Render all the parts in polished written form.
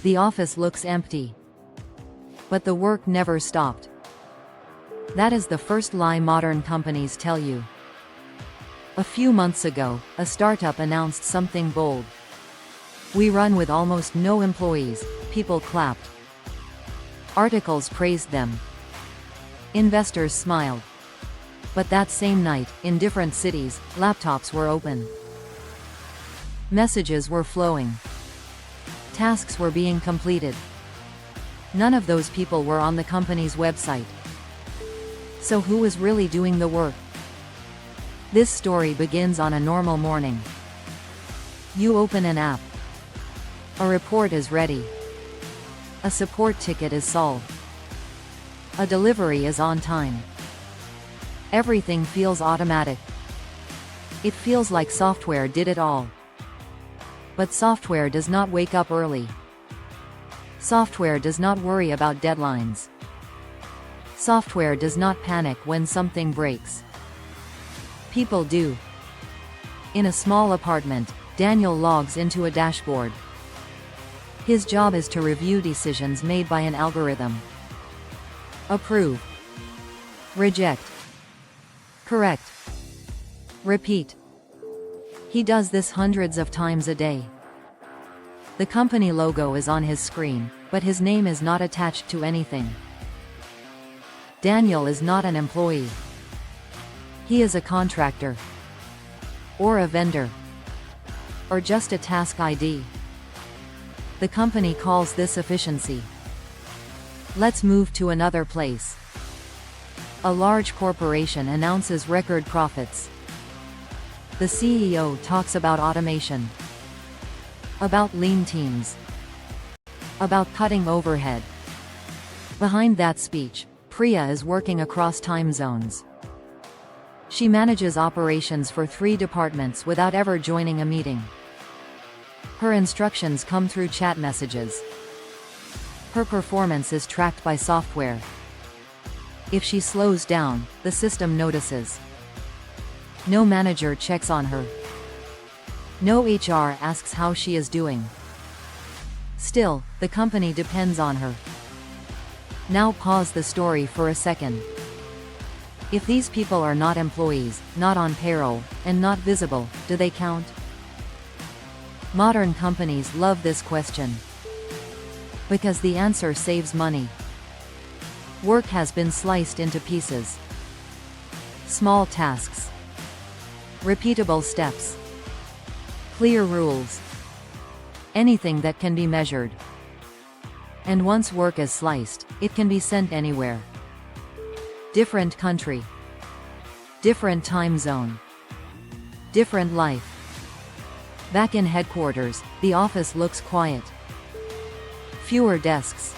The office looks empty. But the work never stopped. That is the first lie modern companies tell you. A few months ago, a startup announced something bold. We run with almost no employees. People clapped. Articles praised them. Investors smiled. But that same night, in different cities, laptops were open. Messages were flowing. Tasks were being completed. None of those people were on the company's website. So who was really doing the work? This story begins on a normal morning. You open an app. A report is ready. A support ticket is solved. A delivery is on time. Everything feels automatic. It feels like software did it all. But software does not wake up early. Software does not worry about deadlines. Software does not panic when something breaks. People do. In a small apartment, Daniel logs into a dashboard. His job is to review decisions made by an algorithm. Approve. Reject. Correct. Repeat. He does this hundreds of times a day. The company logo is on his screen, but his name is not attached to anything. Daniel is not an employee. He is a contractor. Or a vendor. Or just a task ID. The company calls this efficiency. Let's move to another place. A large corporation announces record profits. The CEO talks about automation. About lean teams. About cutting overhead. Behind that speech, Priya is working across time zones. She manages operations for 3 departments without ever joining a meeting. Her instructions come through chat messages. Her performance is tracked by software. If she slows down, the system notices. No manager checks on her. No HR asks how she is doing. Still, the company depends on her. Now pause the story for a second. If these people are not employees, not on payroll, and not visible, do they count? Modern companies love this question. Because the answer saves money. Work has been sliced into pieces. Small tasks. Repeatable steps. Clear rules. Anything that can be measured. And once work is sliced, it can be sent anywhere. Different country. Different time zone. Different life. Back in headquarters, the office looks quiet. Fewer desks.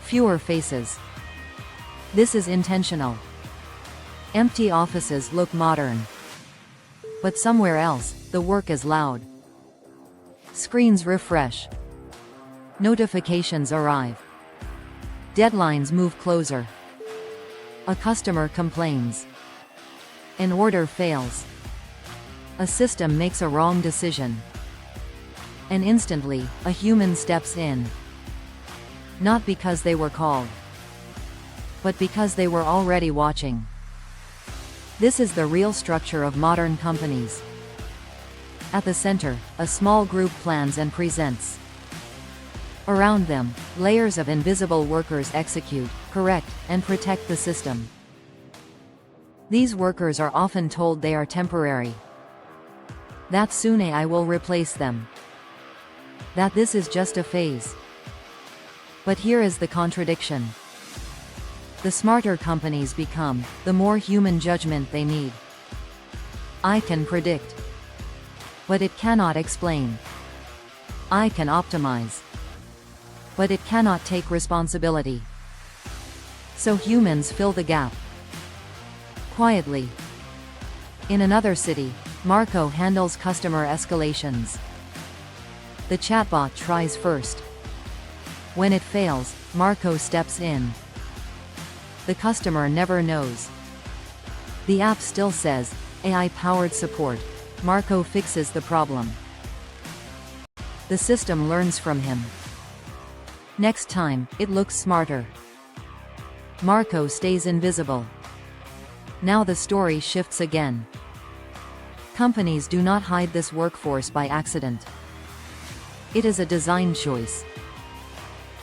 Fewer faces. This is intentional. Empty offices look modern. But somewhere else, the work is loud. Screens refresh. Notifications arrive. Deadlines move closer. A customer complains. An order fails. A system makes a wrong decision. And instantly, a human steps in. Not because they were called, but because they were already watching. This is the real structure of modern companies. At the center, a small group plans and presents. Around them, layers of invisible workers execute, correct, and protect the system. These workers are often told they are temporary. That soon AI will replace them. That this is just a phase. But here is the contradiction. The smarter companies become, the more human judgment they need. I can predict. But it cannot explain. I can optimize. But it cannot take responsibility. So humans fill the gap. Quietly. In another city, Marco handles customer escalations. The chatbot tries first. When it fails, Marco steps in. The customer never knows. The app still says, AI-powered support. Marco fixes the problem. The system learns from him. Next time, it looks smarter. Marco stays invisible. Now the story shifts again. Companies do not hide this workforce by accident. It is a design choice.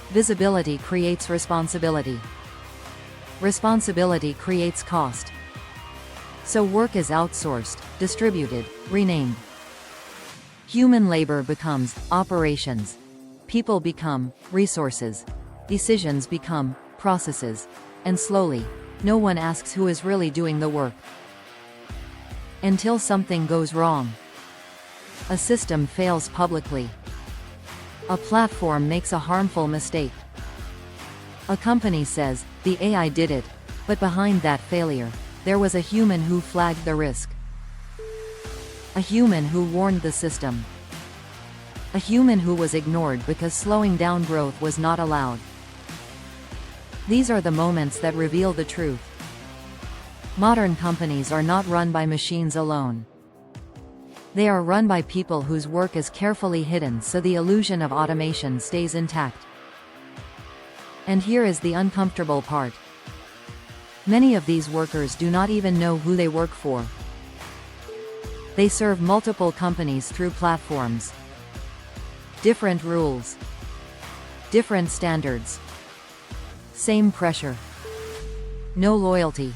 Visibility creates responsibility. Responsibility creates cost. So work is outsourced, distributed, renamed. Human labor becomes operations. People become resources. Decisions become processes. And slowly, no one asks who is really doing the work. Until something goes wrong. A system fails publicly. A platform makes a harmful mistake. A company says, the AI did it, but behind that failure, there was a human who flagged the risk. A human who warned the system. A human who was ignored because slowing down growth was not allowed. These are the moments that reveal the truth. Modern companies are not run by machines alone. They are run by people whose work is carefully hidden so the illusion of automation stays intact. And here is the uncomfortable part. Many of these workers do not even know who they work for. They serve multiple companies through platforms. Different rules. Different standards. Same pressure. No loyalty.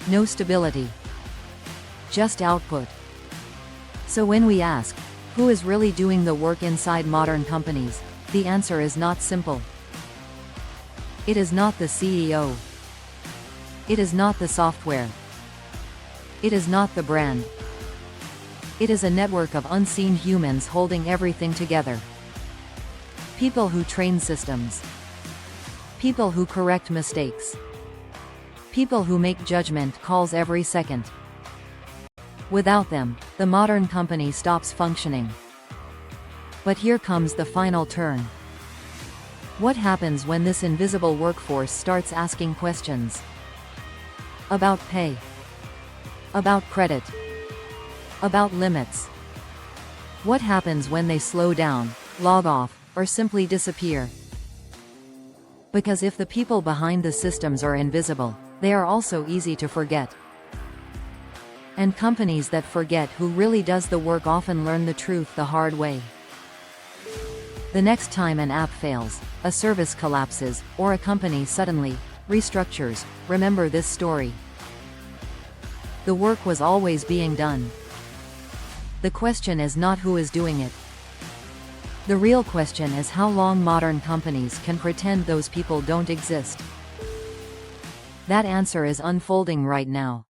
No stability. Just output. So when we ask, who is really doing the work inside modern companies, the answer is not simple. It is not the CEO. It is not the software. It is not the brand. It is a network of unseen humans holding everything together. People who train systems. People who correct mistakes. People who make judgment calls every second. Without them, the modern company stops functioning. But here comes the final turn. What happens when this invisible workforce starts asking questions? About pay. About credit. About limits. What happens when they slow down, log off, or simply disappear? Because if the people behind the systems are invisible, they are also easy to forget. And companies that forget who really does the work often learn the truth the hard way. The next time an app fails, a service collapses, or a company suddenly restructures, remember this story. The work was always being done. The question is not who is doing it. The real question is how long modern companies can pretend those people don't exist. That answer is unfolding right now.